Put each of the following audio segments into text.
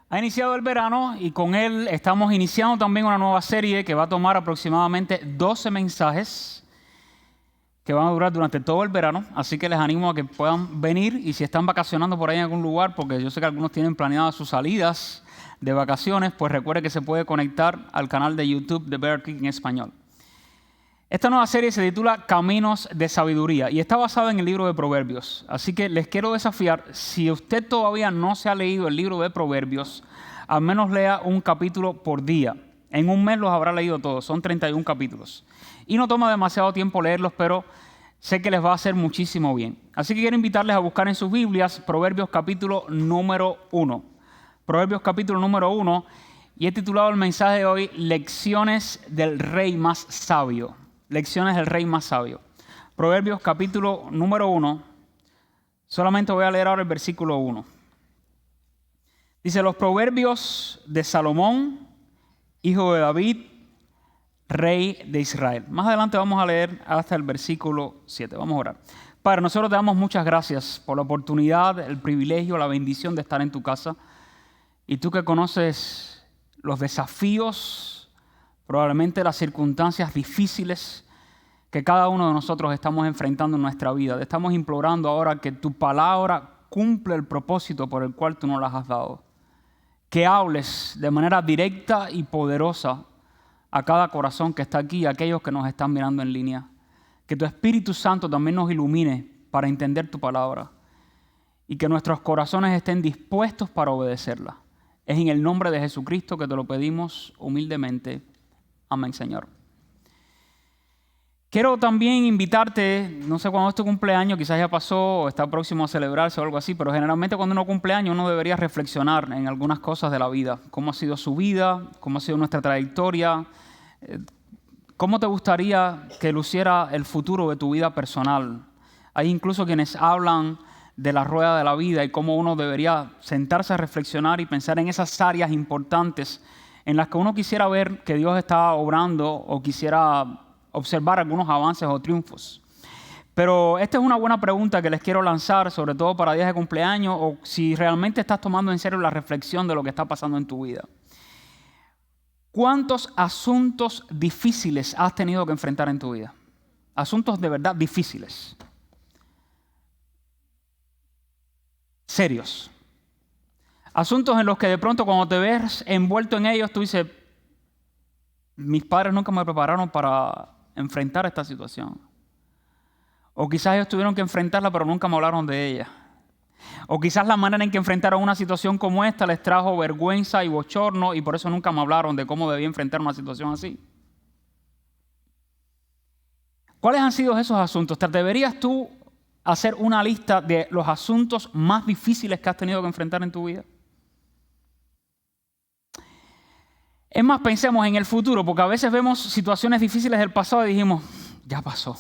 Ha iniciado el verano y con él estamos iniciando también una nueva serie que va a tomar aproximadamente 12 mensajes que van a durar durante todo el verano. Así que les animo a que puedan venir y si están vacacionando por ahí en algún lugar, porque yo sé que algunos tienen planeadas sus salidas de vacaciones, pues recuerde que se puede conectar al canal de YouTube de Bear Creek en español. Esta nueva serie se titula Caminos de Sabiduría y está basada en el libro de Proverbios. Así que les quiero desafiar, si usted todavía no se ha leído el libro de Proverbios, al menos lea un capítulo por día. En un mes los habrá leído todos, son 31 capítulos. Y no toma demasiado tiempo leerlos, pero sé que les va a hacer muchísimo bien. Así que quiero invitarles a buscar en sus Biblias Proverbios capítulo número 1. Proverbios capítulo número 1, y he titulado el mensaje de hoy Lecciones del Rey Más Sabio. Lecciones del Rey Más Sabio. Proverbios capítulo número 1. Solamente voy a leer ahora el versículo 1. Dice, los proverbios de Salomón, hijo de David, rey de Israel. Más adelante vamos a leer hasta el versículo 7. Vamos a orar. Padre, nosotros te damos muchas gracias por la oportunidad, el privilegio, la bendición de estar en tu casa. Y tú que conoces los desafíos, probablemente las circunstancias difíciles que cada uno de nosotros estamos enfrentando en nuestra vida. Te estamos implorando ahora que tu palabra cumpla el propósito por el cual tú nos las has dado. Que hables de manera directa y poderosa a cada corazón que está aquí y a aquellos que nos están mirando en línea. Que tu Espíritu Santo también nos ilumine para entender tu palabra y que nuestros corazones estén dispuestos para obedecerla. Es en el nombre de Jesucristo que te lo pedimos humildemente. Amén, Señor. Quiero también invitarte, no sé cuándo es tu cumpleaños, quizás ya pasó o está próximo a celebrarse o algo así, pero generalmente cuando uno cumple años uno debería reflexionar en algunas cosas de la vida. Cómo ha sido su vida, cómo ha sido nuestra trayectoria, cómo te gustaría que luciera el futuro de tu vida personal. Hay incluso quienes hablan de la rueda de la vida y cómo uno debería sentarse a reflexionar y pensar en esas áreas importantes en las que uno quisiera ver que Dios está obrando o quisiera observar algunos avances o triunfos. Pero esta es una buena pregunta que les quiero lanzar, sobre todo para días de cumpleaños o si realmente estás tomando en serio la reflexión de lo que está pasando en tu vida. ¿Cuántos asuntos difíciles has tenido que enfrentar en tu vida? Asuntos de verdad difíciles. Serios. Asuntos en los que de pronto cuando te ves envuelto en ellos, tú dices, mis padres nunca me prepararon para enfrentar esta situación. O quizás ellos tuvieron que enfrentarla, pero nunca me hablaron de ella. O quizás la manera en que enfrentaron una situación como esta les trajo vergüenza y bochorno y por eso nunca me hablaron de cómo debía enfrentar una situación así. ¿Cuáles han sido esos asuntos? ¿Te deberías tú hacer una lista de los asuntos más difíciles que has tenido que enfrentar en tu vida? Es más, pensemos en el futuro, porque a veces vemos situaciones difíciles del pasado y dijimos, ya pasó.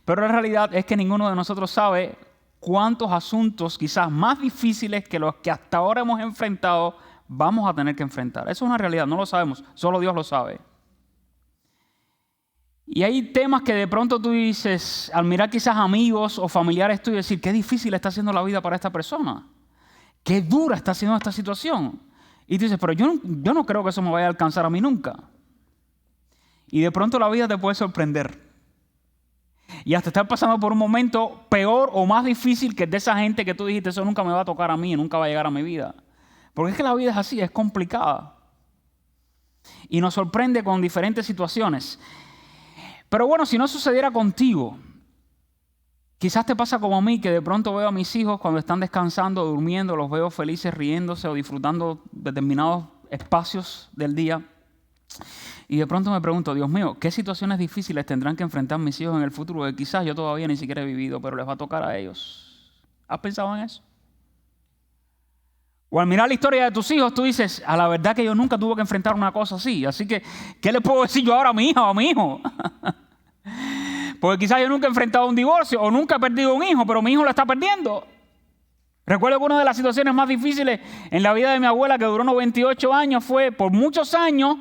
Pero la realidad es que ninguno de nosotros sabe cuántos asuntos quizás más difíciles que los que hasta ahora hemos enfrentado vamos a tener que enfrentar. Eso es una realidad, no lo sabemos, solo Dios lo sabe. Y hay temas que de pronto tú dices, al mirar quizás amigos o familiares tuyos, decir, qué difícil está siendo la vida para esta persona. Qué dura está siendo esta situación. Y tú dices, pero yo no creo que eso me vaya a alcanzar a mí nunca. Y de pronto la vida te puede sorprender. Y hasta estar pasando por un momento peor o más difícil que el de esa gente que tú dijiste, eso nunca me va a tocar a mí, nunca va a llegar a mi vida. Porque es que la vida es así, es complicada. Y nos sorprende con diferentes situaciones. Pero bueno, si no sucediera contigo, quizás te pasa como a mí, que de pronto veo a mis hijos cuando están descansando, durmiendo, los veo felices, riéndose o disfrutando determinados espacios del día. Y de pronto me pregunto, Dios mío, ¿qué situaciones difíciles tendrán que enfrentar mis hijos en el futuro que quizás yo todavía ni siquiera he vivido, pero les va a tocar a ellos? ¿Has pensado en eso? O al mirar la historia de tus hijos, tú dices, a la verdad que yo nunca tuve que enfrentar una cosa así. Así que, ¿qué le puedo decir yo ahora a mi hija o a mi hijo? Porque quizás yo nunca he enfrentado un divorcio o nunca he perdido un hijo, pero mi hijo lo está perdiendo. Recuerdo que una de las situaciones más difíciles en la vida de mi abuela, que duró 98 años, fue por muchos años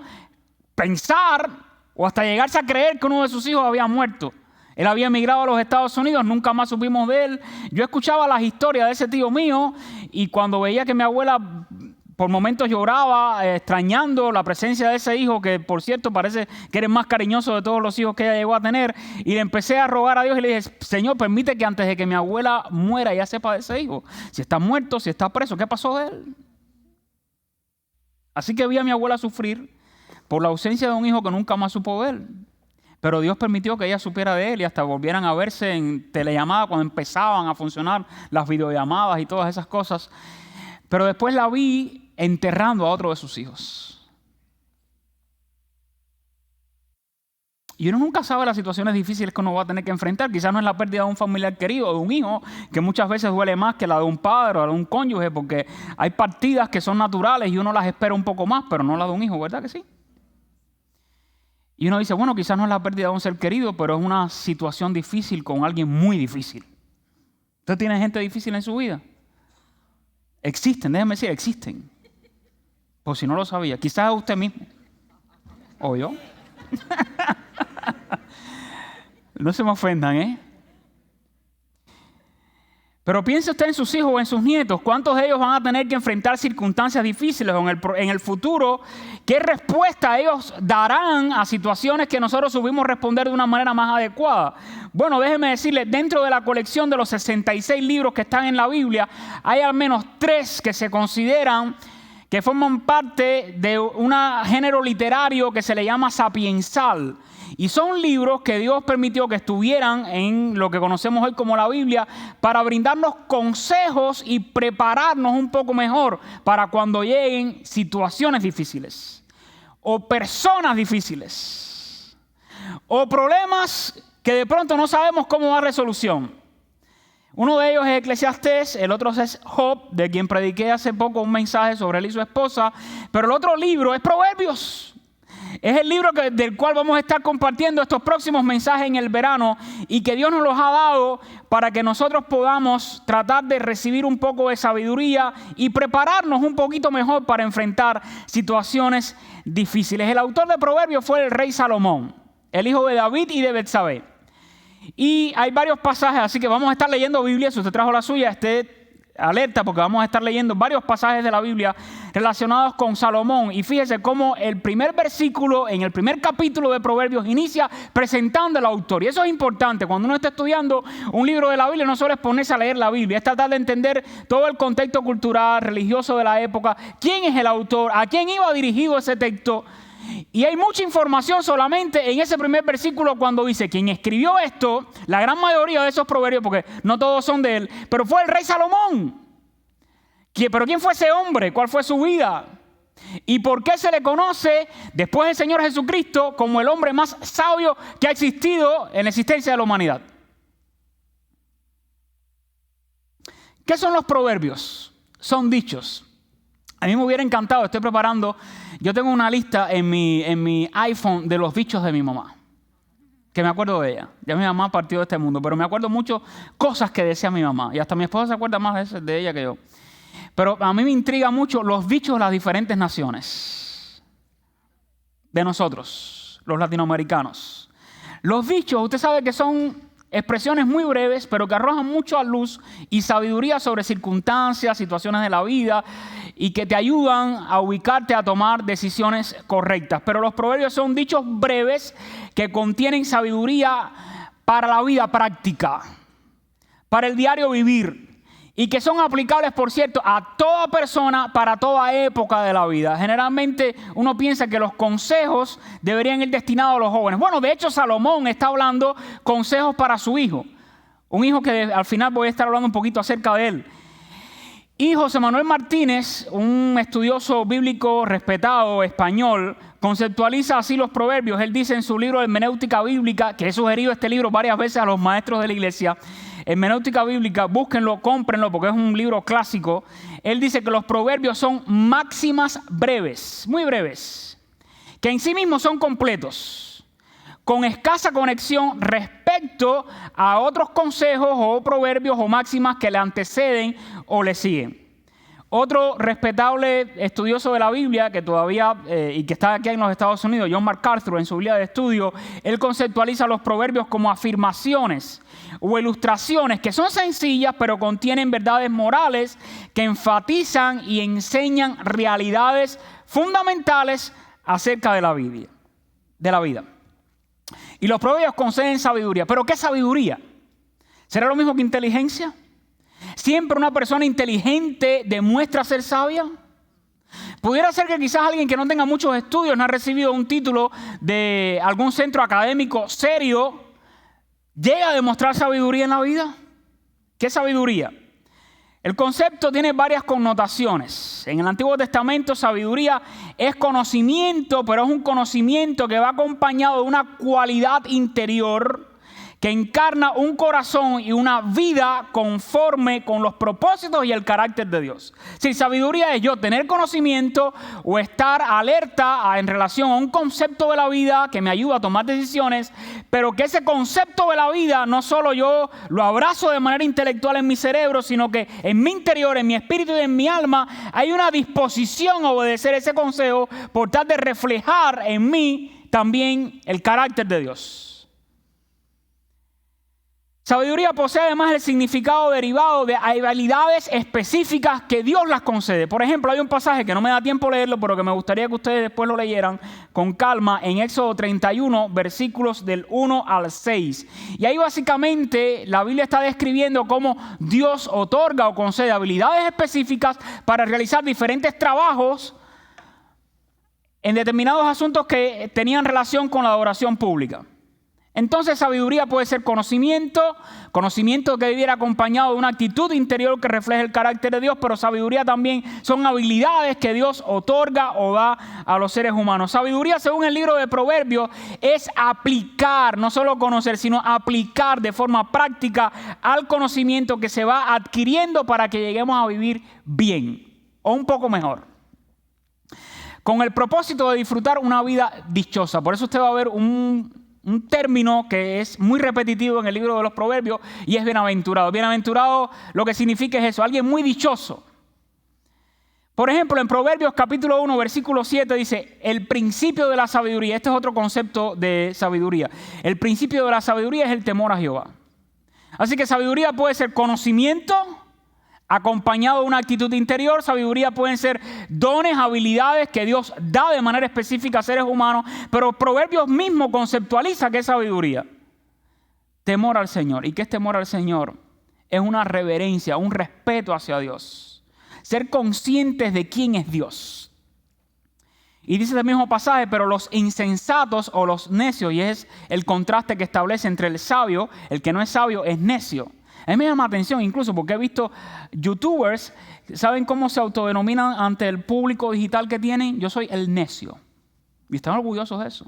pensar o hasta llegarse a creer que uno de sus hijos había muerto. Él había emigrado a los Estados Unidos, nunca más supimos de él. Yo escuchaba las historias de ese tío mío y cuando veía que mi abuela por momentos lloraba, extrañando la presencia de ese hijo, que por cierto parece que era el más cariñoso de todos los hijos que ella llegó a tener. Y le empecé a rogar a Dios y le dije, Señor, permite que antes de que mi abuela muera ya sepa de ese hijo. Si está muerto, si está preso, ¿qué pasó de él? Así que vi a mi abuela sufrir por la ausencia de un hijo que nunca más supo ver. Pero Dios permitió que ella supiera de él y hasta volvieran a verse en telellamada cuando empezaban a funcionar las videollamadas y todas esas cosas. Pero después la vi enterrando a otro de sus hijos. Y uno nunca sabe las situaciones difíciles que uno va a tener que enfrentar. Quizás no es la pérdida de un familiar querido o de un hijo, que muchas veces duele más que la de un padre o de un cónyuge, porque hay partidas que son naturales y uno las espera un poco más, pero no la de un hijo, ¿verdad que sí? Y uno dice, bueno, quizás no es la pérdida de un ser querido, pero es una situación difícil con alguien muy difícil. ¿Usted tiene gente difícil en su vida? Existen, déjeme decir, existen. Por si no lo sabía. Quizás es usted mismo. O yo. No se me ofendan, ¿eh? Pero piense usted en sus hijos o en sus nietos. ¿Cuántos de ellos van a tener que enfrentar circunstancias difíciles en el futuro? ¿Qué respuesta ellos darán a situaciones que nosotros subimos responder de una manera más adecuada? Bueno, déjeme decirle, dentro de la colección de los 66 libros que están en la Biblia, hay al menos 3 que se consideran que forman parte de un género literario que se le llama sapiensal. Y son libros que Dios permitió que estuvieran en lo que conocemos hoy como la Biblia para brindarnos consejos y prepararnos un poco mejor para cuando lleguen situaciones difíciles o personas difíciles o problemas que de pronto no sabemos cómo dar resolución. Uno de ellos es Eclesiastés, el otro es Job, de quien prediqué hace poco un mensaje sobre él y su esposa, pero el otro libro es Proverbios. Es el libro del cual vamos a estar compartiendo estos próximos mensajes en el verano y que Dios nos los ha dado para que nosotros podamos tratar de recibir un poco de sabiduría y prepararnos un poquito mejor para enfrentar situaciones difíciles. El autor de Proverbios fue el rey Salomón, el hijo de David y de Betsabé. Y hay varios pasajes, así que vamos a estar leyendo Biblia. Si usted trajo la suya, esté alerta porque vamos a estar leyendo varios pasajes de la Biblia relacionados con Salomón. Y fíjese cómo el primer versículo en el primer capítulo de Proverbios inicia presentando al autor. Y eso es importante. Cuando uno está estudiando un libro de la Biblia, no solo es ponerse a leer la Biblia, es tratar de entender todo el contexto cultural, religioso de la época, quién es el autor, a quién iba dirigido ese texto. Y hay mucha información solamente en ese primer versículo cuando dice quién escribió esto. La gran mayoría de esos proverbios, porque no todos son de él, pero fue el rey Salomón. ¿Pero quién fue ese hombre? ¿Cuál fue su vida? ¿Y por qué se le conoce después del Señor Jesucristo como el hombre más sabio que ha existido en la existencia de la humanidad? ¿Qué son los proverbios? Son dichos. A mí me hubiera encantado, estoy preparando, yo tengo una lista en mi iPhone de los dichos de mi mamá, que me acuerdo de ella. Ya mi mamá partió de este mundo, pero me acuerdo mucho cosas que decía mi mamá, y hasta mi esposa se acuerda más de ella que yo. Pero a mí me intriga mucho los dichos de las diferentes naciones, de nosotros, los latinoamericanos. Los dichos, usted sabe que son expresiones muy breves, pero que arrojan mucho a luz y sabiduría sobre circunstancias, situaciones de la vida y que te ayudan a ubicarte a tomar decisiones correctas. Pero los proverbios son dichos breves que contienen sabiduría para la vida práctica, para el diario vivir y que son aplicables, por cierto, a toda persona para toda época de la vida. Generalmente uno piensa que los consejos deberían ir destinados a los jóvenes. Bueno, de hecho Salomón está hablando consejos para su hijo. Un hijo que al final voy a estar hablando un poquito acerca de él. Y José Manuel Martínez, un estudioso bíblico respetado español, conceptualiza así los proverbios. Él dice en su libro Hermenéutica Bíblica, que he sugerido este libro varias veces a los maestros de la iglesia, Hermenéutica Bíblica, búsquenlo, cómprenlo porque es un libro clásico. Él dice que los proverbios son máximas breves, muy breves, que en sí mismos son completos, con escasa conexión respecto a otros consejos o proverbios o máximas que le anteceden o le siguen. Otro respetable estudioso de la Biblia que todavía y que está aquí en los Estados Unidos, John MacArthur, en su Biblia de estudio, él conceptualiza los proverbios como afirmaciones o ilustraciones que son sencillas pero contienen verdades morales que enfatizan y enseñan realidades fundamentales acerca de la vida. Y los proverbios conceden sabiduría. ¿Pero qué sabiduría? ¿Será lo mismo que inteligencia? ¿Siempre una persona inteligente demuestra ser sabia? Pudiera ser que quizás alguien que no tenga muchos estudios, no ha recibido un título de algún centro académico serio, llegue a demostrar sabiduría en la vida. ¿Qué sabiduría? El concepto tiene varias connotaciones. En el Antiguo Testamento, sabiduría es conocimiento, pero es un conocimiento que va acompañado de una cualidad interior que encarna un corazón y una vida conforme con los propósitos y el carácter de Dios. Si sabiduría es yo tener conocimiento o estar alerta en relación a un concepto de la vida que me ayuda a tomar decisiones, pero que ese concepto de la vida no solo yo lo abrazo de manera intelectual en mi cerebro, sino que en mi interior, en mi espíritu y en mi alma hay una disposición a obedecer ese consejo por tal de reflejar en mí también el carácter de Dios. Sabiduría posee además el significado derivado de habilidades específicas que Dios las concede. Por ejemplo, hay un pasaje que no me da tiempo leerlo, pero que me gustaría que ustedes después lo leyeran con calma en Éxodo 31, versículos del 1 al 6. Y ahí básicamente la Biblia está describiendo cómo Dios otorga o concede habilidades específicas para realizar diferentes trabajos en determinados asuntos que tenían relación con la adoración pública. Entonces sabiduría puede ser conocimiento que debiera acompañado de una actitud interior que refleje el carácter de Dios, pero sabiduría también son habilidades que Dios otorga o da a los seres humanos. Sabiduría, según el libro de Proverbios, es aplicar, no solo conocer, sino aplicar de forma práctica al conocimiento que se va adquiriendo para que lleguemos a vivir bien o un poco mejor, con el propósito de disfrutar una vida dichosa. Por eso usted va a ver un término que es muy repetitivo en el libro de los Proverbios y es bienaventurado. Bienaventurado lo que significa es eso, alguien muy dichoso. Por ejemplo, en Proverbios capítulo 1, versículo 7 dice, el principio de la sabiduría. Este es otro concepto de sabiduría. El principio de la sabiduría es el temor a Jehová. Así que sabiduría puede ser conocimiento acompañado de una actitud interior. Sabiduría pueden ser dones, habilidades que Dios da de manera específica a seres humanos, pero Proverbios mismo conceptualiza qué es sabiduría. Temor al Señor. ¿Y qué es temor al Señor? Es una reverencia, un respeto hacia Dios. Ser conscientes de quién es Dios. Y dice el mismo pasaje, pero los insensatos o los necios, y es el contraste que establece entre el sabio, el que no es sabio es necio. A mí me llama la atención incluso porque he visto youtubers, ¿saben cómo se autodenominan ante el público digital que tienen? Yo soy el necio. Y están orgullosos de eso.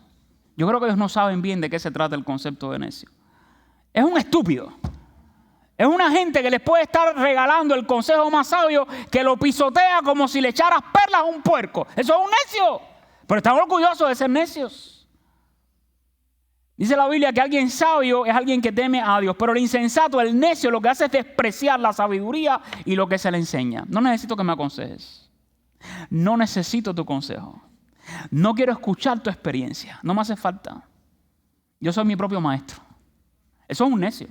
Yo creo que ellos no saben bien de qué se trata el concepto de necio. Es un estúpido. Es una gente que les puede estar regalando el consejo más sabio que lo pisotea como si le echaras perlas a un puerco. Eso es un necio. Pero están orgullosos de ser necios. Dice la Biblia que alguien sabio es alguien que teme a Dios, pero el insensato, el necio, lo que hace es despreciar la sabiduría y lo que se le enseña. No necesito que me aconsejes. No necesito tu consejo. No quiero escuchar tu experiencia. No me hace falta. Yo soy mi propio maestro. Eso es un necio.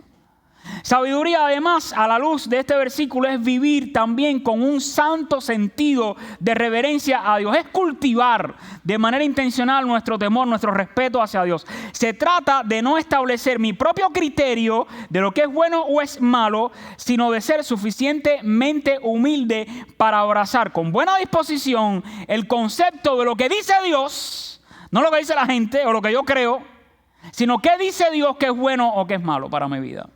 Sabiduría, además, a la luz de este versículo, es vivir también con un santo sentido de reverencia a Dios. Es cultivar de manera intencional nuestro temor, nuestro respeto hacia Dios. Se trata de no establecer mi propio criterio de lo que es bueno o es malo, sino de ser suficientemente humilde para abrazar con buena disposición el concepto de lo que dice Dios, no lo que dice la gente o lo que yo creo, sino qué dice Dios que es bueno o que es malo para mi vida.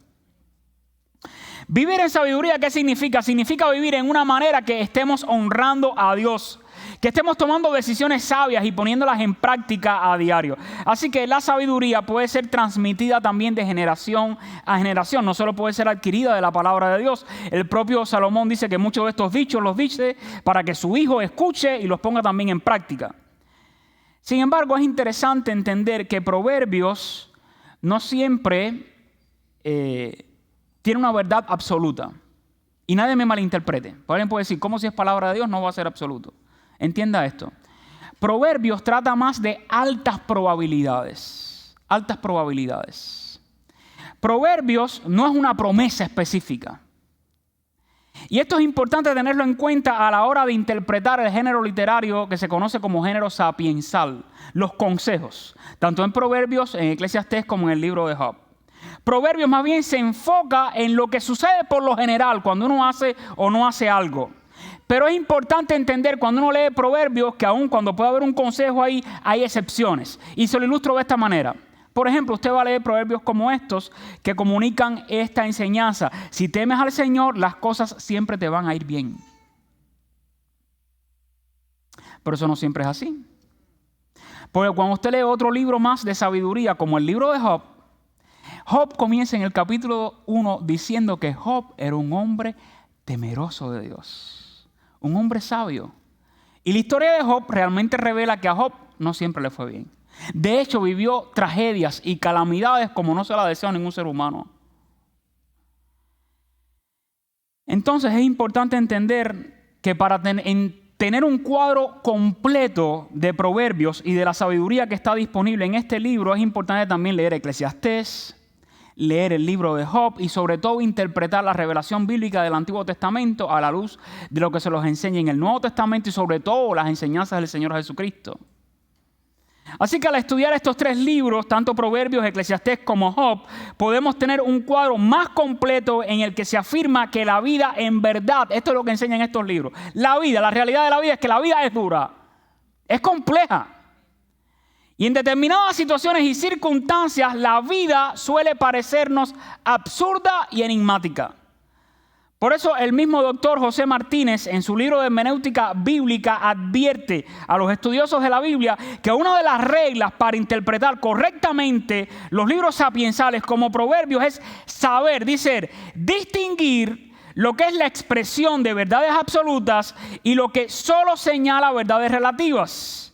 Vivir en sabiduría, ¿qué significa? Significa vivir en una manera que estemos honrando a Dios, que estemos tomando decisiones sabias y poniéndolas en práctica a diario. Así que la sabiduría puede ser transmitida también de generación a generación, no solo puede ser adquirida de la palabra de Dios. El propio Salomón dice que muchos de estos dichos los dice para que su hijo escuche y los ponga también en práctica. Sin embargo, es interesante entender que Proverbios no siempre tiene una verdad absoluta. Y nadie me malinterprete. Alguien puede decir, ¿cómo si es palabra de Dios no va a ser absoluto? Entienda esto. Proverbios trata más de altas probabilidades. Altas probabilidades. Proverbios no es una promesa específica. Y esto es importante tenerlo en cuenta a la hora de interpretar el género literario que se conoce como género sapiensal, los consejos, tanto en Proverbios, en Eclesiastés, como en el libro de Job. Proverbios más bien se enfoca en lo que sucede por lo general cuando uno hace o no hace algo. Pero es importante entender cuando uno lee Proverbios que aun cuando puede haber un consejo ahí, hay excepciones. Y se lo ilustro de esta manera. Por ejemplo, usted va a leer proverbios como estos que comunican esta enseñanza. Si temes al Señor, las cosas siempre te van a ir bien. Pero eso no siempre es así. Porque cuando usted lee otro libro más de sabiduría, como el libro de Job, Job comienza en el capítulo 1 diciendo que Job era un hombre temeroso de Dios. Un hombre sabio. Y la historia de Job realmente revela que a Job no siempre le fue bien. De hecho, vivió tragedias y calamidades como no se la desea a ningún ser humano. Entonces es importante entender que para tener un cuadro completo de Proverbios y de la sabiduría que está disponible en este libro, es importante también leer Eclesiastés, leer el libro de Job y sobre todo interpretar la revelación bíblica del Antiguo Testamento a la luz de lo que se nos enseña en el Nuevo Testamento y sobre todo las enseñanzas del Señor Jesucristo. Así que al estudiar estos tres libros, tanto Proverbios, Eclesiastés como Job, podemos tener un cuadro más completo en el que se afirma que la vida en verdad, esto es lo que enseñan estos libros, la realidad de la vida es que la vida es dura, es compleja. Y en determinadas situaciones y circunstancias, la vida suele parecernos absurda y enigmática. Por eso el mismo doctor José Martínez en su libro de hermenéutica bíblica advierte a los estudiosos de la Biblia que una de las reglas para interpretar correctamente los libros sapiensales como Proverbios es saber, dice, distinguir lo que es la expresión de verdades absolutas y lo que solo señala verdades relativas.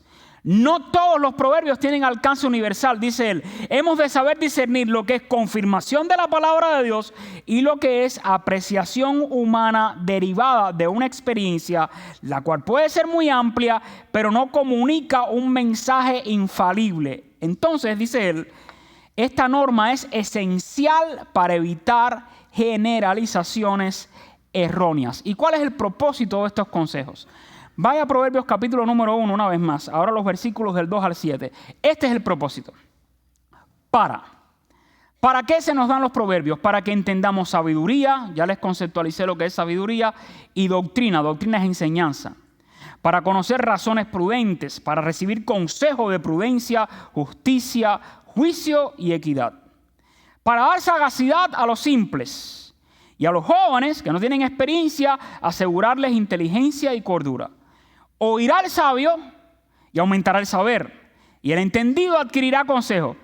No todos los proverbios tienen alcance universal, dice él. Hemos de saber discernir lo que es confirmación de la palabra de Dios y lo que es apreciación humana derivada de una experiencia, la cual puede ser muy amplia, pero no comunica un mensaje infalible. Entonces, dice él, esta norma es esencial para evitar generalizaciones erróneas. ¿Y cuál es el propósito de estos consejos? Vaya a Proverbios capítulo número 1 una vez más. Ahora los versículos del 2 al 7. Este es el propósito. ¿Para qué se nos dan los proverbios? Para que entendamos sabiduría. Ya les conceptualicé lo que es sabiduría. Y doctrina. Doctrina es enseñanza. Para conocer razones prudentes. Para recibir consejo de prudencia, justicia, juicio y equidad. Para dar sagacidad a los simples. Y a los jóvenes que no tienen experiencia, asegurarles inteligencia y cordura. Oirá al sabio y aumentará el saber, y el entendido adquirirá consejo.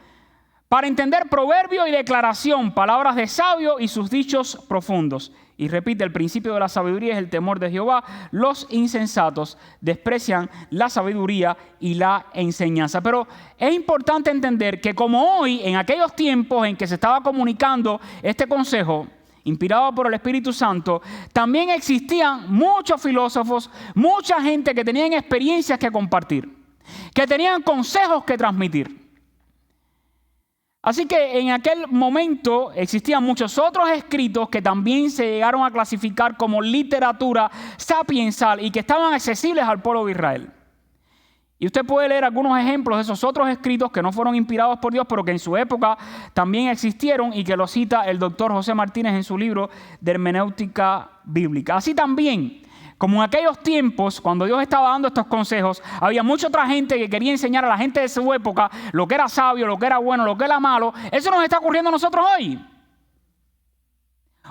Para entender proverbio y declaración, palabras de sabio y sus dichos profundos. Y repite, el principio de la sabiduría es el temor de Jehová. Los insensatos desprecian la sabiduría y la enseñanza. Pero es importante entender que como hoy, en aquellos tiempos en que se estaba comunicando este consejo, inspirado por el Espíritu Santo, también existían muchos filósofos, mucha gente que tenían experiencias que compartir, que tenían consejos que transmitir. Así que en aquel momento existían muchos otros escritos que también se llegaron a clasificar como literatura sapiensal y que estaban accesibles al pueblo de Israel. Y usted puede leer algunos ejemplos de esos otros escritos que no fueron inspirados por Dios, pero que en su época también existieron y que lo cita el doctor José Martínez en su libro de hermenéutica bíblica. Así también, como en aquellos tiempos, cuando Dios estaba dando estos consejos, había mucha otra gente que quería enseñar a la gente de su época lo que era sabio, lo que era bueno, lo que era malo. Eso nos está ocurriendo a nosotros hoy.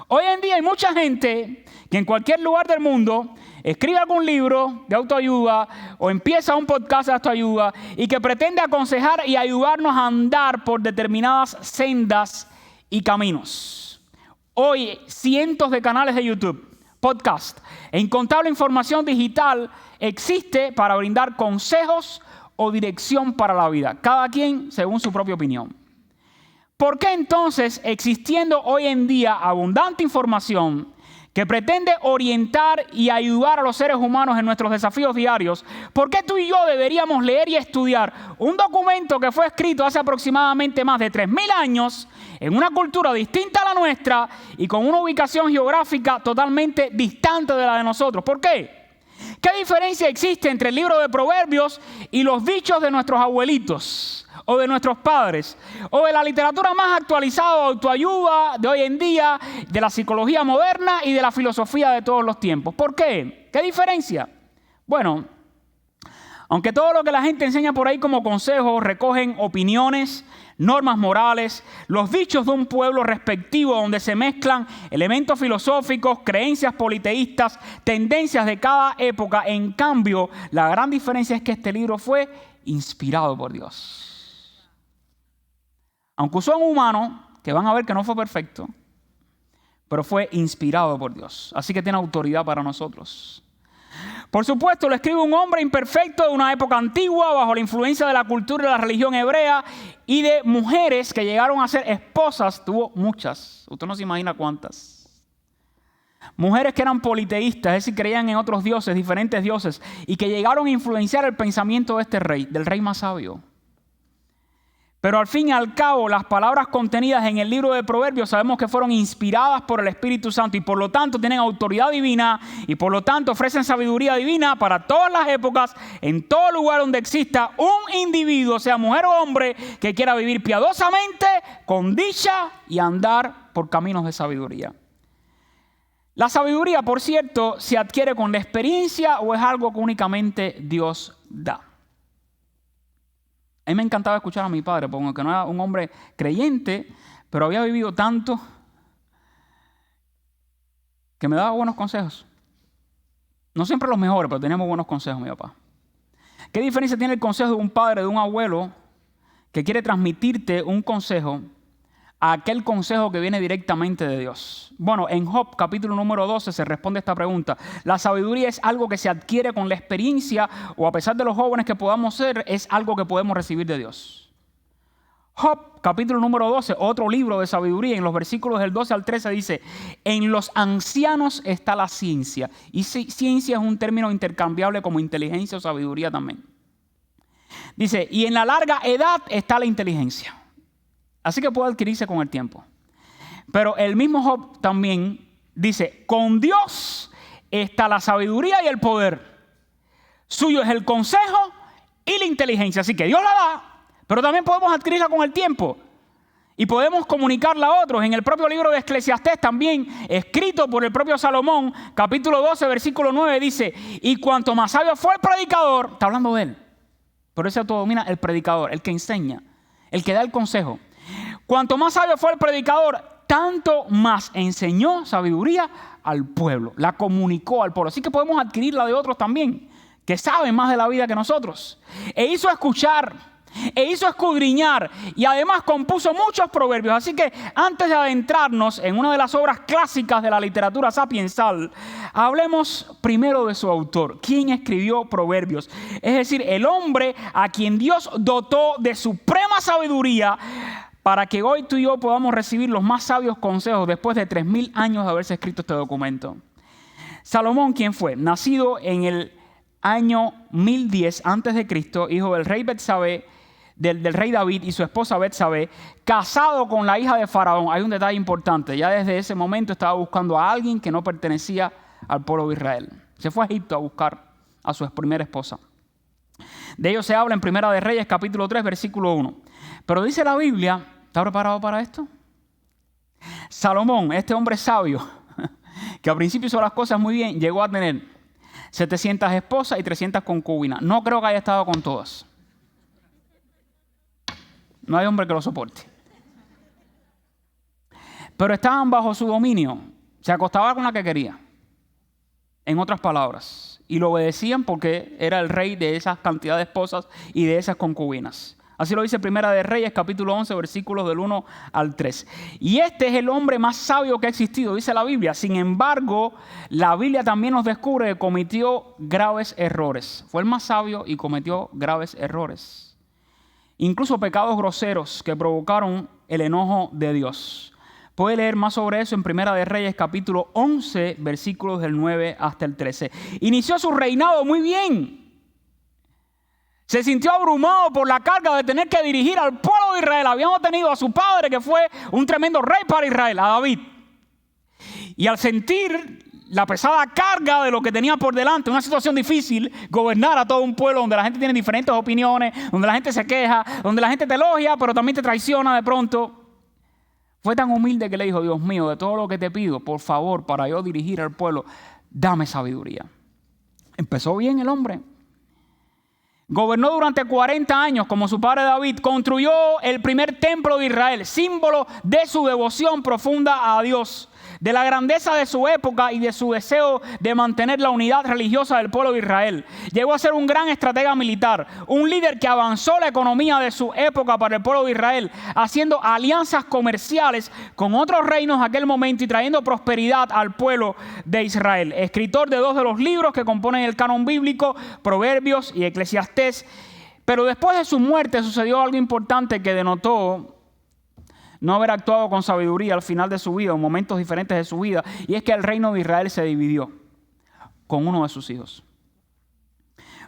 Hoy en día hay mucha gente que en cualquier lugar del mundo escribe algún libro de autoayuda o empieza un podcast de autoayuda y que pretende aconsejar y ayudarnos a andar por determinadas sendas y caminos. Hoy cientos de canales de YouTube, podcast e incontable información digital existe para brindar consejos o dirección para la vida, cada quien según su propia opinión. ¿Por qué entonces, existiendo hoy en día abundante información que pretende orientar y ayudar a los seres humanos en nuestros desafíos diarios, ¿por qué tú y yo deberíamos leer y estudiar un documento que fue escrito hace aproximadamente más de 3.000 años en una cultura distinta a la nuestra y con una ubicación geográfica totalmente distante de la de nosotros? ¿Por qué? ¿Qué diferencia existe entre el libro de Proverbios y los dichos de nuestros abuelitos o de nuestros padres o de la literatura más actualizada de autoayuda de hoy en día, de la psicología moderna y de la filosofía de todos los tiempos? ¿Por qué? ¿Qué diferencia? Bueno, aunque todo lo que la gente enseña por ahí como consejos recogen opiniones, normas morales, los dichos de un pueblo respectivo donde se mezclan elementos filosóficos, creencias politeístas, tendencias de cada época. En cambio, la gran diferencia es que este libro fue inspirado por Dios. Aunque usó un humano, que van a ver que no fue perfecto, pero fue inspirado por Dios. Así que tiene autoridad para nosotros. Por supuesto, lo escribe un hombre imperfecto de una época antigua, bajo la influencia de la cultura y de la religión hebrea y de mujeres que llegaron a ser esposas. Tuvo muchas, usted no se imagina cuántas. Mujeres que eran politeístas, es decir, creían en otros dioses, diferentes dioses, y que llegaron a influenciar el pensamiento de este rey, del rey más sabio. Pero al fin y al cabo, las palabras contenidas en el libro de Proverbios sabemos que fueron inspiradas por el Espíritu Santo y por lo tanto tienen autoridad divina y por lo tanto ofrecen sabiduría divina para todas las épocas, en todo lugar donde exista un individuo, sea mujer o hombre, que quiera vivir piadosamente, con dicha y andar por caminos de sabiduría. La sabiduría, por cierto, se adquiere con la experiencia o es algo que únicamente Dios da. A mí me encantaba escuchar a mi padre, porque aunque no era un hombre creyente, pero había vivido tanto que me daba buenos consejos. No siempre los mejores, pero teníamos buenos consejos, mi papá. ¿Qué diferencia tiene el consejo de un padre, de un abuelo, que quiere transmitirte un consejo a aquel consejo que viene directamente de Dios? Bueno, en Job, capítulo número 12, se responde esta pregunta. ¿La sabiduría es algo que se adquiere con la experiencia o a pesar de los jóvenes que podamos ser, es algo que podemos recibir de Dios? Job, capítulo número 12, otro libro de sabiduría, en los versículos del 12 al 13 dice: en los ancianos está la ciencia. Y ciencia es un término intercambiable como inteligencia o sabiduría también. Dice, y en la larga edad está la inteligencia. Así que puede adquirirse con el tiempo. Pero el mismo Job también dice, con Dios está la sabiduría y el poder. Suyo es el consejo y la inteligencia. Así que Dios la da, pero también podemos adquirirla con el tiempo. Y podemos comunicarla a otros. En el propio libro de Eclesiastés, también escrito por el propio Salomón, capítulo 12, versículo 9, dice, y cuanto más sabio fue el predicador, está hablando de él, pero ese autodomina el predicador, el que enseña, el que da el consejo. Cuanto más sabio fue el predicador, tanto más enseñó sabiduría al pueblo, la comunicó al pueblo. Así que podemos adquirirla de otros también, que saben más de la vida que nosotros. E hizo escuchar, e hizo escudriñar, y además compuso muchos proverbios. Así que antes de adentrarnos en una de las obras clásicas de la literatura sapiensal, hablemos primero de su autor. ¿Quién escribió Proverbios? Es decir, el hombre a quien Dios dotó de suprema sabiduría para que hoy tú y yo podamos recibir los más sabios consejos después de 3.000 años de haberse escrito este documento. Salomón, ¿quién fue? Nacido en el año 1010 a.C., hijo del rey Betsabé, del rey David y su esposa Betsabé, casado con la hija de Faraón. Hay un detalle importante, ya desde ese momento estaba buscando a alguien que no pertenecía al pueblo de Israel. Se fue a Egipto a buscar a su primera esposa. De ello se habla en Primera de Reyes, capítulo 3, versículo 1. Pero dice la Biblia, ¿está preparado para esto? Salomón, este hombre sabio, que al principio hizo las cosas muy bien, llegó a tener 700 esposas y 300 concubinas. No creo que haya estado con todas. No hay hombre que lo soporte. Pero estaban bajo su dominio. Se acostaba con la que quería. En otras palabras. Y lo obedecían porque era el rey de esas cantidad de esposas y de esas concubinas. Así lo dice Primera de Reyes, capítulo 11, versículos del 1 al 3. Y este es el hombre más sabio que ha existido, dice la Biblia. Sin embargo, la Biblia también nos descubre que cometió graves errores. Fue el más sabio y cometió graves errores. Incluso pecados groseros que provocaron el enojo de Dios. Puede leer más sobre eso en Primera de Reyes, capítulo 11, versículos del 9 hasta el 13. Inició su reinado muy bien. Se sintió abrumado por la carga de tener que dirigir al pueblo de Israel. Habíamos tenido a su padre, que fue un tremendo rey para Israel, a David. Y al sentir la pesada carga de lo que tenía por delante, una situación difícil, gobernar a todo un pueblo donde la gente tiene diferentes opiniones, donde la gente se queja, donde la gente te elogia, pero también te traiciona de pronto. Fue tan humilde que le dijo: Dios mío, de todo lo que te pido, por favor, para yo dirigir al pueblo, dame sabiduría. Empezó bien el hombre. Gobernó durante 40 años como su padre David. Construyó el primer templo de Israel, símbolo de su devoción profunda a Dios, de la grandeza de su época y de su deseo de mantener la unidad religiosa del pueblo de Israel. Llegó a ser un gran estratega militar, un líder que avanzó la economía de su época para el pueblo de Israel, haciendo alianzas comerciales con otros reinos en aquel momento y trayendo prosperidad al pueblo de Israel. Escritor de 2 de los libros que componen el canon bíblico, Proverbios y Eclesiastés. Pero después de su muerte sucedió algo importante que denotó no haber actuado con sabiduría al final de su vida, en momentos diferentes de su vida, y es que el reino de Israel se dividió con uno de sus hijos.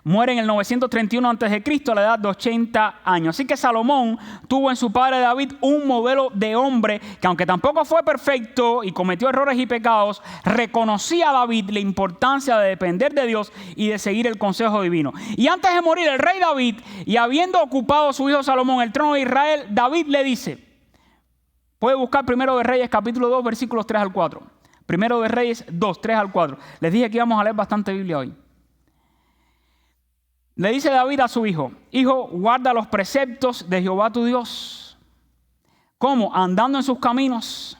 Muere en el 931 a.C. a la edad de 80 años. Así que Salomón tuvo en su padre David un modelo de hombre que, aunque tampoco fue perfecto y cometió errores y pecados, reconocía a David la importancia de depender de Dios y de seguir el consejo divino. Y antes de morir el rey David, y habiendo ocupado su hijo Salomón el trono de Israel, David le dice, puede buscar Primero de Reyes, capítulo 2, versículos 3 al 4. Primero de Reyes 2, 3 al 4. Les dije que íbamos a leer bastante Biblia hoy. Le dice David a su hijo: Hijo, guarda los preceptos de Jehová tu Dios. ¿Cómo? Andando en sus caminos,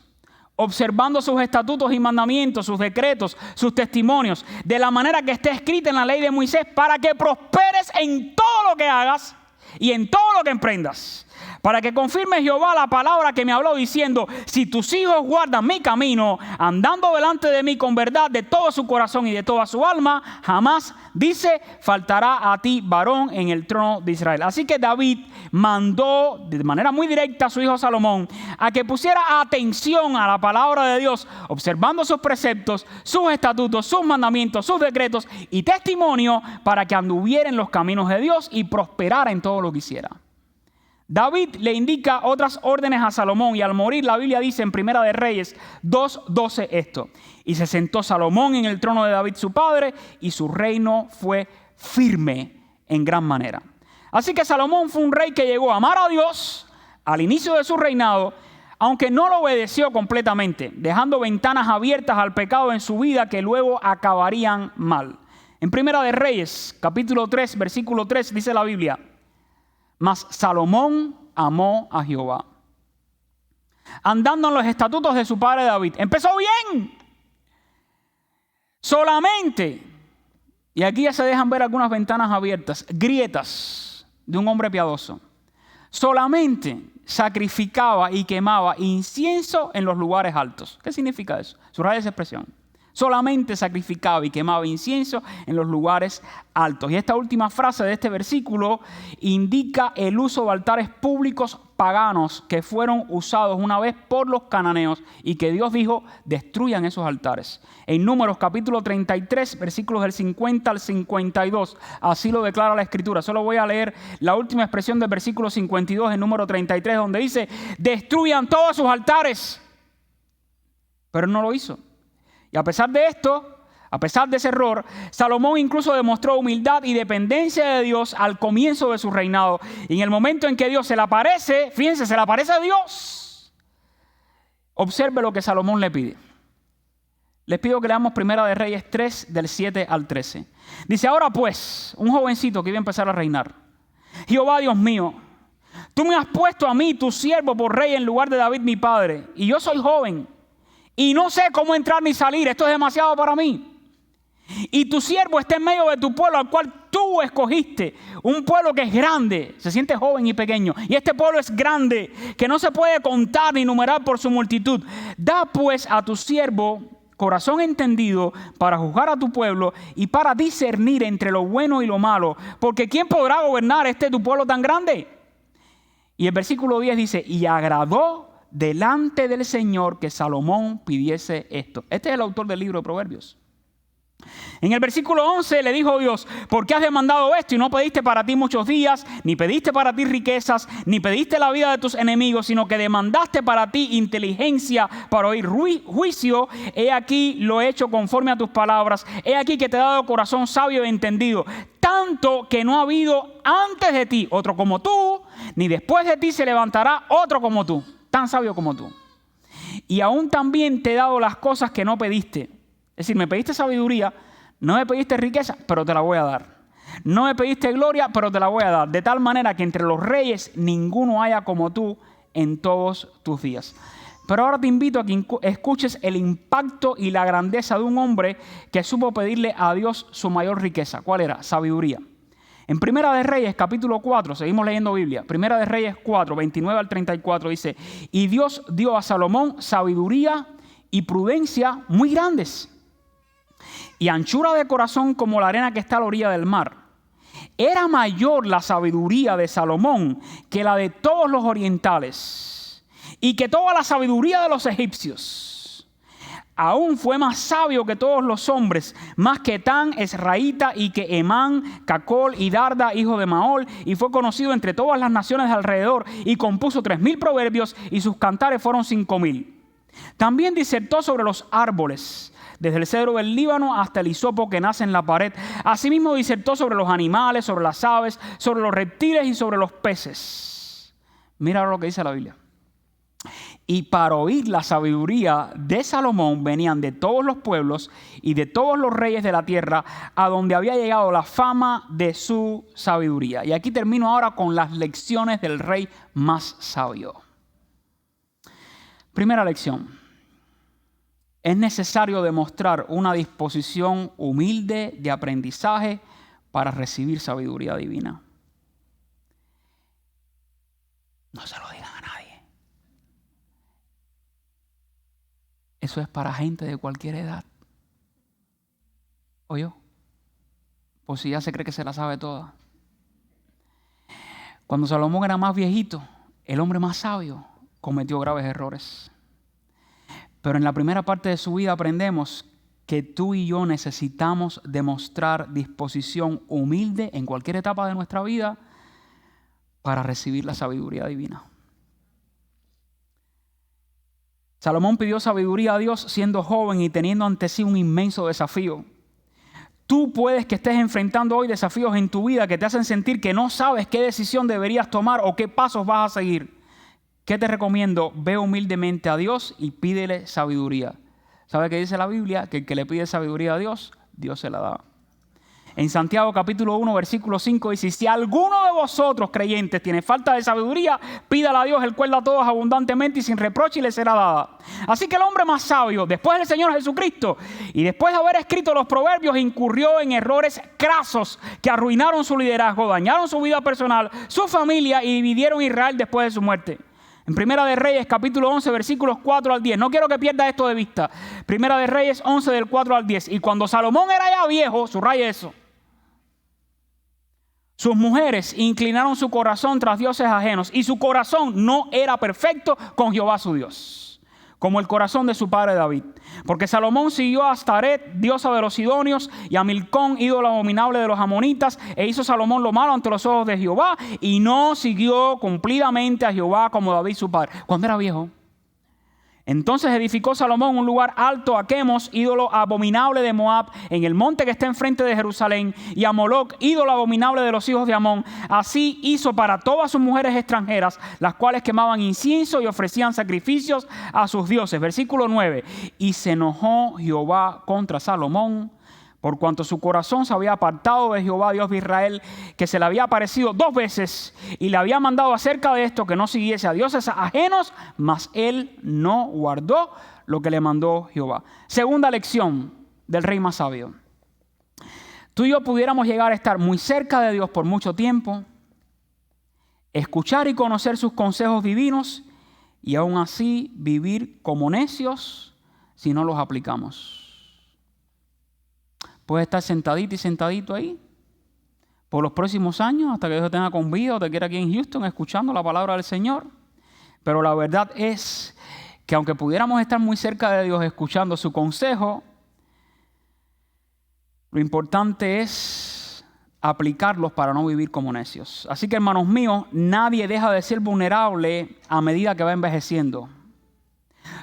observando sus estatutos y mandamientos, sus decretos, sus testimonios, de la manera que esté escrita en la ley de Moisés, para que prosperes en todo lo que hagas y en todo lo que emprendas. Para que confirme Jehová la palabra que me habló diciendo: si tus hijos guardan mi camino, andando delante de mí con verdad de todo su corazón y de toda su alma, jamás, dice, faltará a ti varón en el trono de Israel. Así que David mandó de manera muy directa a su hijo Salomón a que pusiera atención a la palabra de Dios, observando sus preceptos, sus estatutos, sus mandamientos, sus decretos y testimonio, para que anduviera en los caminos de Dios y prosperara en todo lo que hiciera. David le indica otras órdenes a Salomón, y al morir la Biblia dice en Primera de Reyes 2:12 esto: y se sentó Salomón en el trono de David su padre, y su reino fue firme en gran manera. Así que Salomón fue un rey que llegó a amar a Dios al inicio de su reinado, aunque no lo obedeció completamente, dejando ventanas abiertas al pecado en su vida que luego acabarían mal. En Primera de Reyes capítulo 3 versículo 3 dice la Biblia: mas Salomón amó a Jehová, andando en los estatutos de su padre David. Empezó bien. Solamente, y aquí ya se dejan ver algunas ventanas abiertas, grietas de un hombre piadoso. Solamente sacrificaba y quemaba incienso en los lugares altos. ¿Qué significa eso? Subraya esa expresión. Solamente sacrificaba y quemaba incienso en los lugares altos. Y esta última frase de este versículo indica el uso de altares públicos paganos que fueron usados una vez por los cananeos y que Dios dijo: destruyan esos altares. En Números capítulo 33, versículos del 50 al 52, así lo declara la Escritura. Solo voy a leer la última expresión del versículo 52 en Número 33, donde dice: destruyan todos sus altares. Pero él no lo hizo. Y a pesar de esto, a pesar de ese error, Salomón incluso demostró humildad y dependencia de Dios al comienzo de su reinado. Y en el momento en que Dios se le aparece, fíjense, se le aparece a Dios. Observe lo que Salomón le pide. Les pido que leamos Primera de Reyes 3, del 7 al 13. Dice: ahora pues, un jovencito que iba a empezar a reinar. Jehová Dios mío, tú me has puesto a mí, tu siervo, por rey en lugar de David mi padre. Y yo soy joven. Y no sé cómo entrar ni salir. Esto es demasiado para mí. Y tu siervo está en medio de tu pueblo, al cual tú escogiste. Un pueblo que es grande. Se siente joven y pequeño. Y este pueblo es grande, que no se puede contar ni numerar por su multitud. Da pues a tu siervo corazón entendido para juzgar a tu pueblo y para discernir entre lo bueno y lo malo. Porque ¿quién podrá gobernar tu pueblo tan grande? Y el versículo 10 dice: y agradó delante del Señor que Salomón pidiese esto. Este es el autor del libro de Proverbios. En el versículo 11 le dijo Dios: ¿por qué has demandado esto y no pediste para ti muchos días, ni pediste para ti riquezas, ni pediste la vida de tus enemigos, sino que demandaste para ti inteligencia para oír juicio? He aquí lo he hecho conforme a tus palabras. He aquí que te he dado corazón sabio y entendido, tanto que no ha habido antes de ti otro como tú, ni después de ti se levantará otro como tú, tan sabio como tú. Y aún también te he dado las cosas que no pediste. Es decir, me pediste sabiduría, no me pediste riqueza, pero te la voy a dar. No me pediste gloria, pero te la voy a dar. De tal manera que entre los reyes ninguno haya como tú en todos tus días. Pero ahora te invito a que escuches el impacto y la grandeza de un hombre que supo pedirle a Dios su mayor riqueza. ¿Cuál era? Sabiduría. En Primera de Reyes, capítulo 4, seguimos leyendo Biblia. Primera de Reyes 4, 29 al 34 dice: y Dios dio a Salomón sabiduría y prudencia muy grandes, y anchura de corazón como la arena que está a la orilla del mar. Era mayor la sabiduría de Salomón que la de todos los orientales, y que toda la sabiduría de los egipcios. Aún fue más sabio que todos los hombres, más que Tan, Esraíta, y que Emán, Cacol y Darda, hijo de Maol, y fue conocido entre todas las naciones de alrededor, y compuso 3,000 proverbios, y sus cantares fueron 5,000. También disertó sobre los árboles, desde el cedro del Líbano hasta el hisopo que nace en la pared. Asimismo disertó sobre los animales, sobre las aves, sobre los reptiles y sobre los peces. Mira ahora lo que dice la Biblia. Y para oír la sabiduría de Salomón venían de todos los pueblos y de todos los reyes de la tierra, a donde había llegado la fama de su sabiduría. Y aquí termino ahora con las lecciones del rey más sabio. Primera lección: es necesario demostrar una disposición humilde de aprendizaje para recibir sabiduría divina. No se lo digan a nadie. Eso es para gente de cualquier edad. ¿O yo? Por si ya se cree que se la sabe toda. Cuando Salomón era más viejito, el hombre más sabio cometió graves errores. Pero en la primera parte de su vida aprendemos que tú y yo necesitamos demostrar disposición humilde en cualquier etapa de nuestra vida para recibir la sabiduría divina. Salomón pidió sabiduría a Dios siendo joven y teniendo ante sí un inmenso desafío. Tú puedes que estés enfrentando hoy desafíos en tu vida que te hacen sentir que no sabes qué decisión deberías tomar o qué pasos vas a seguir. ¿Qué te recomiendo? Ve humildemente a Dios y pídele sabiduría. ¿Sabe qué dice la Biblia? Que el que le pide sabiduría a Dios, Dios se la da. En Santiago capítulo 1, versículo 5 dice: si alguno de vosotros creyentes tiene falta de sabiduría, pídala a Dios, el cual da a todos abundantemente y sin reproche, y le será dada. Así que el hombre más sabio, después del Señor Jesucristo, y después de haber escrito los proverbios, incurrió en errores crasos que arruinaron su liderazgo, dañaron su vida personal, su familia y dividieron Israel después de su muerte. En Primera de Reyes, capítulo 11, versículos 4 al 10. No quiero que pierda esto de vista. Primera de Reyes 11, del 4 al 10. Y cuando Salomón era ya viejo, subraya eso, sus mujeres inclinaron su corazón tras dioses ajenos, y su corazón no era perfecto con Jehová su Dios, como el corazón de su padre David. Porque Salomón siguió a Astaret, diosa de los sidonios, y a Milcón, ídolo abominable de los amonitas, e hizo Salomón lo malo ante los ojos de Jehová, y no siguió cumplidamente a Jehová como David su padre, cuando era viejo. Entonces edificó Salomón un lugar alto a Quemos, ídolo abominable de Moab, en el monte que está enfrente de Jerusalén, y a Moloc, ídolo abominable de los hijos de Amón. Así hizo para todas sus mujeres extranjeras, las cuales quemaban incienso y ofrecían sacrificios a sus dioses. Versículo 9. Y se enojó Jehová contra Salomón, por cuanto su corazón se había apartado de Jehová, Dios de Israel, que se le había aparecido 2 veces, y le había mandado acerca de esto que no siguiese a dioses ajenos, mas él no guardó lo que le mandó Jehová. Segunda lección del rey más sabio. Tú y yo pudiéramos llegar a estar muy cerca de Dios por mucho tiempo, escuchar y conocer sus consejos divinos, y aún así vivir como necios si no los aplicamos. Puedes estar sentadito y sentadito ahí por los próximos años hasta que Dios te tenga con vida o te quiera aquí en Houston escuchando la palabra del Señor. Pero la verdad es que aunque pudiéramos estar muy cerca de Dios escuchando su consejo, lo importante es aplicarlos para no vivir como necios. Así que, hermanos míos, nadie deja de ser vulnerable a medida que va envejeciendo.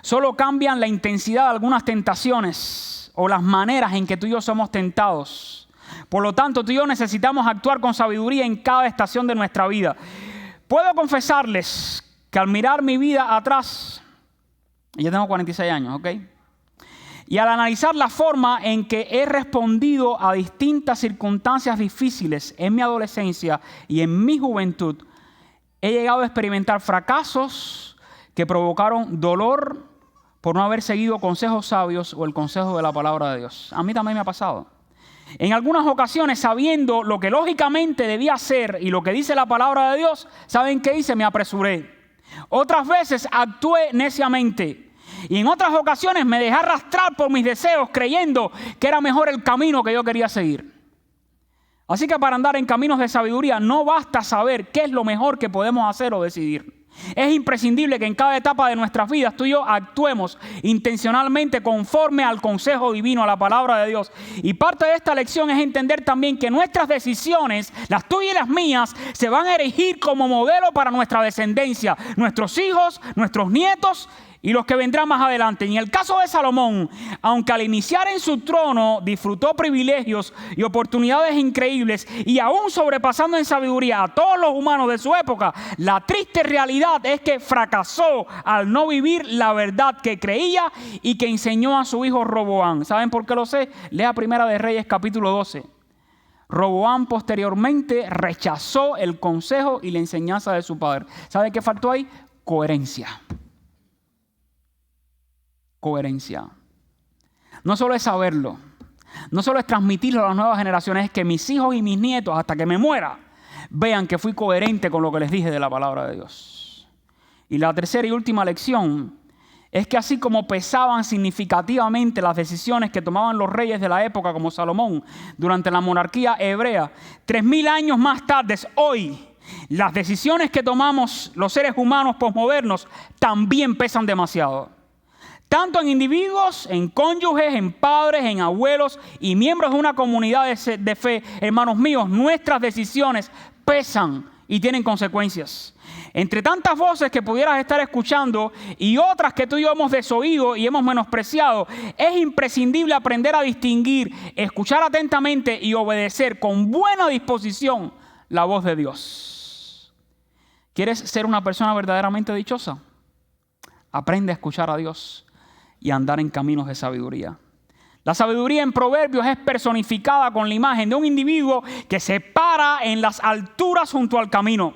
Solo cambian la intensidad de algunas tentaciones o las maneras en que tú y yo somos tentados. Por lo tanto, tú y yo necesitamos actuar con sabiduría en cada estación de nuestra vida. Puedo confesarles que al mirar mi vida atrás, yo tengo 46 años, ¿ok? Y al analizar la forma en que he respondido a distintas circunstancias difíciles en mi adolescencia y en mi juventud, he llegado a experimentar fracasos que provocaron dolor por no haber seguido consejos sabios o el consejo de la palabra de Dios. A mí también me ha pasado. En algunas ocasiones, sabiendo lo que lógicamente debía hacer y lo que dice la palabra de Dios, ¿saben qué hice? Me apresuré. Otras veces actué neciamente. Y en otras ocasiones me dejé arrastrar por mis deseos, creyendo que era mejor el camino que yo quería seguir. Así que para andar en caminos de sabiduría no basta saber qué es lo mejor que podemos hacer o decidir. Es imprescindible que en cada etapa de nuestras vidas tú y yo actuemos intencionalmente conforme al consejo divino, a la palabra de Dios. Y parte de esta lección es entender también que nuestras decisiones, las tuyas y las mías, se van a erigir como modelo para nuestra descendencia, nuestros hijos, nuestros nietos y los que vendrán más adelante. En el caso de Salomón, aunque al iniciar en su trono disfrutó privilegios y oportunidades increíbles y aún sobrepasando en sabiduría a todos los humanos de su época, la triste realidad es que fracasó al no vivir la verdad que creía y que enseñó a su hijo Roboam. ¿Saben por qué lo sé? Lea Primera de Reyes capítulo 12. Roboam posteriormente rechazó el consejo y la enseñanza de su padre. ¿Saben qué faltó ahí? Coherencia. Coherencia. No solo es saberlo, no solo es transmitirlo a las nuevas generaciones, es que mis hijos y mis nietos, hasta que me muera, vean que fui coherente con lo que les dije de la palabra de Dios. Y la tercera y última lección es que así como pesaban significativamente las decisiones que tomaban los reyes de la época como Salomón durante la monarquía hebrea, 3000 años más tarde, hoy, las decisiones que tomamos los seres humanos posmodernos también pesan demasiado. Tanto en individuos, en cónyuges, en padres, en abuelos y miembros de una comunidad de fe, hermanos míos, nuestras decisiones pesan y tienen consecuencias. Entre tantas voces que pudieras estar escuchando y otras que tú y yo hemos desoído y hemos menospreciado, es imprescindible aprender a distinguir, escuchar atentamente y obedecer con buena disposición la voz de Dios. ¿Quieres ser una persona verdaderamente dichosa? Aprende a escuchar a Dios y andar en caminos de sabiduría. La sabiduría en Proverbios es personificada con la imagen de un individuo que se para en las alturas junto al camino,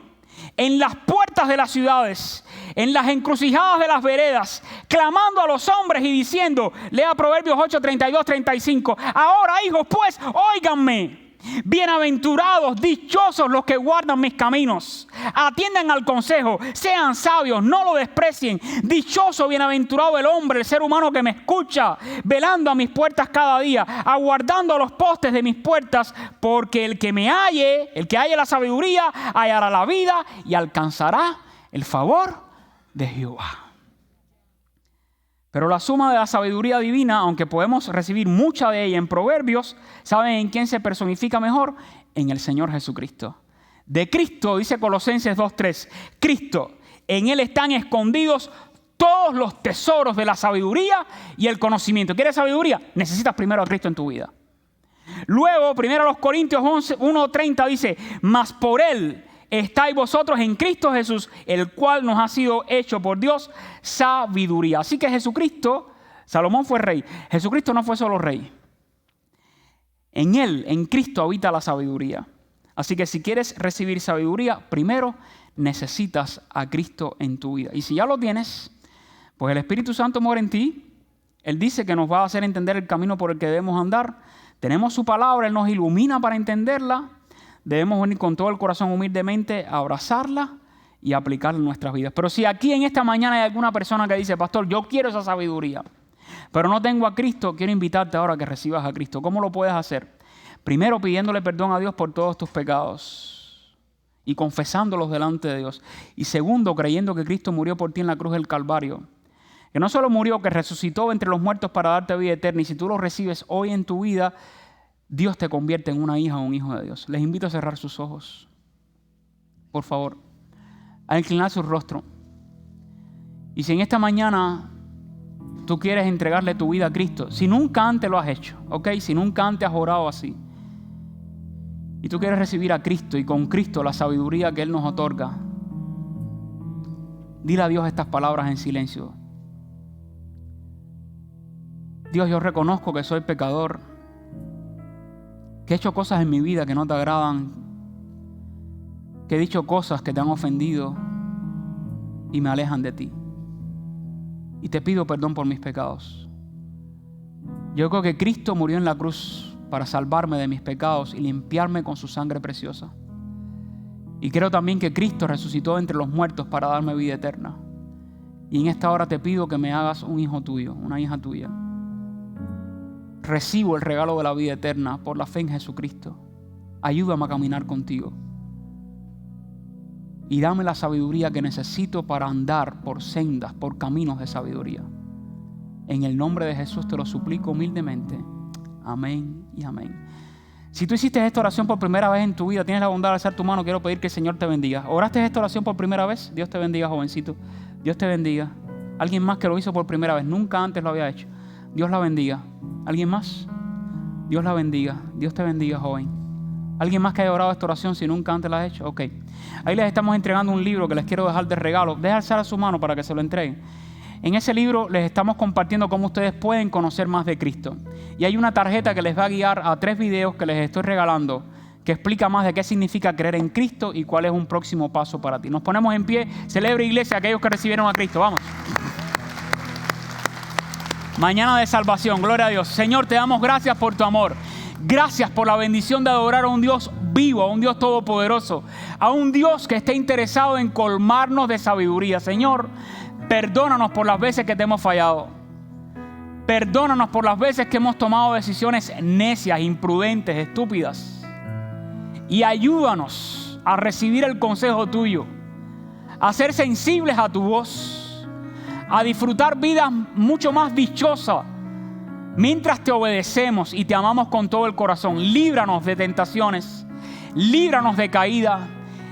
en las puertas de las ciudades, en las encrucijadas de las veredas, clamando a los hombres y diciendo, lea Proverbios 8, 32, 35, ahora hijos pues, óiganme. Bienaventurados, dichosos los que guardan mis caminos, atiendan al consejo, sean sabios, no lo desprecien. Dichoso, bienaventurado el hombre, el ser humano que me escucha, velando a mis puertas cada día, aguardando a los postes de mis puertas, porque el que me halle, el que halle la sabiduría, hallará la vida y alcanzará el favor de Jehová. Pero la suma de la sabiduría divina, aunque podemos recibir mucha de ella en Proverbios, ¿saben en quién se personifica mejor? En el Señor Jesucristo. De Cristo, dice Colosenses 2:3, Cristo, en Él están escondidos todos los tesoros de la sabiduría y el conocimiento. ¿Quieres sabiduría? Necesitas primero a Cristo en tu vida. Luego, 1 Corintios 1:30 dice, mas por Él estáis vosotros en Cristo Jesús, el cual nos ha sido hecho por Dios sabiduría. Así que Jesucristo, Salomón fue rey. Jesucristo no fue solo rey. En Él, en Cristo, habita la sabiduría. Así que si quieres recibir sabiduría, primero necesitas a Cristo en tu vida. Y si ya lo tienes, pues el Espíritu Santo mora en ti. Él dice que nos va a hacer entender el camino por el que debemos andar. Tenemos su palabra, Él nos ilumina para entenderla. Debemos venir con todo el corazón humildemente a abrazarla y aplicarla en nuestras vidas. Pero si aquí en esta mañana hay alguna persona que dice, pastor, yo quiero esa sabiduría, pero no tengo a Cristo, quiero invitarte ahora a que recibas a Cristo. ¿Cómo lo puedes hacer? Primero pidiéndole perdón a Dios por todos tus pecados y confesándolos delante de Dios. Y segundo, creyendo que Cristo murió por ti en la cruz del Calvario. Que no solo murió, que resucitó entre los muertos para darte vida eterna. Y si tú lo recibes hoy en tu vida, Dios te convierte en una hija o un hijo de Dios. Les invito a cerrar sus ojos. Por favor, a inclinar su rostro. Y si en esta mañana tú quieres entregarle tu vida a Cristo, si nunca antes lo has hecho, ¿ok? Si nunca antes has orado así, y tú quieres recibir a Cristo y con Cristo la sabiduría que Él nos otorga, dile a Dios estas palabras en silencio. Dios, yo reconozco que soy pecador, que he hecho cosas en mi vida que no te agradan, que he dicho cosas que te han ofendido y me alejan de ti. Y te pido perdón por mis pecados. Yo creo que Cristo murió en la cruz para salvarme de mis pecados y limpiarme con su sangre preciosa. Y creo también que Cristo resucitó entre los muertos para darme vida eterna. Y en esta hora te pido que me hagas un hijo tuyo, una hija tuya. Recibo el regalo de la vida eterna por la fe en Jesucristo. Ayúdame a caminar contigo. Y dame la sabiduría que necesito para andar por sendas, por caminos de sabiduría. En el nombre de Jesús te lo suplico humildemente. Amén y amén. Si tú hiciste esta oración por primera vez en tu vida, tienes la bondad de alzar tu mano, quiero pedir que el Señor te bendiga. ¿Oraste esta oración por primera vez? Dios te bendiga, jovencito. Dios te bendiga. Alguien más que lo hizo por primera vez, nunca antes lo había hecho. Dios la bendiga. ¿Alguien más? Dios la bendiga. Dios te bendiga, joven. ¿Alguien más que haya orado esta oración si nunca antes la has hecho? Ok. Ahí les estamos entregando un libro que les quiero dejar de regalo. Deja alzar a su mano para que se lo entreguen. En ese libro les estamos compartiendo cómo ustedes pueden conocer más de Cristo. Y hay una tarjeta que les va a guiar a 3 videos que les estoy regalando, que explica más de qué significa creer en Cristo y cuál es un próximo paso para ti. Nos ponemos en pie. Celebre, iglesia, aquellos que recibieron a Cristo. Vamos. Mañana de salvación. Gloria a Dios. Señor, te damos gracias por tu amor. Gracias por la bendición de adorar a un Dios vivo, a un Dios todopoderoso, a un Dios que esté interesado en colmarnos de sabiduría. Señor, perdónanos por las veces que te hemos fallado. Perdónanos por las veces que hemos tomado decisiones necias, imprudentes, estúpidas. Y ayúdanos a recibir el consejo tuyo, a ser sensibles a tu voz, a disfrutar vidas mucho más dichosas mientras te obedecemos y te amamos con todo el corazón. Líbranos de tentaciones, líbranos de caída,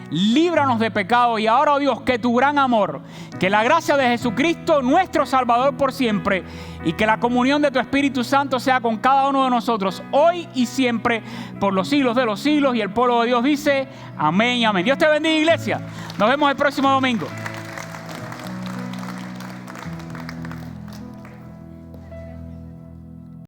líbranos de pecado. Y ahora, oh Dios, que tu gran amor, que la gracia de Jesucristo, nuestro Salvador por siempre, y que la comunión de tu Espíritu Santo sea con cada uno de nosotros, hoy y siempre, por los siglos de los siglos. Y el pueblo de Dios dice, amén y amén. Dios te bendiga, iglesia. Nos vemos el próximo domingo.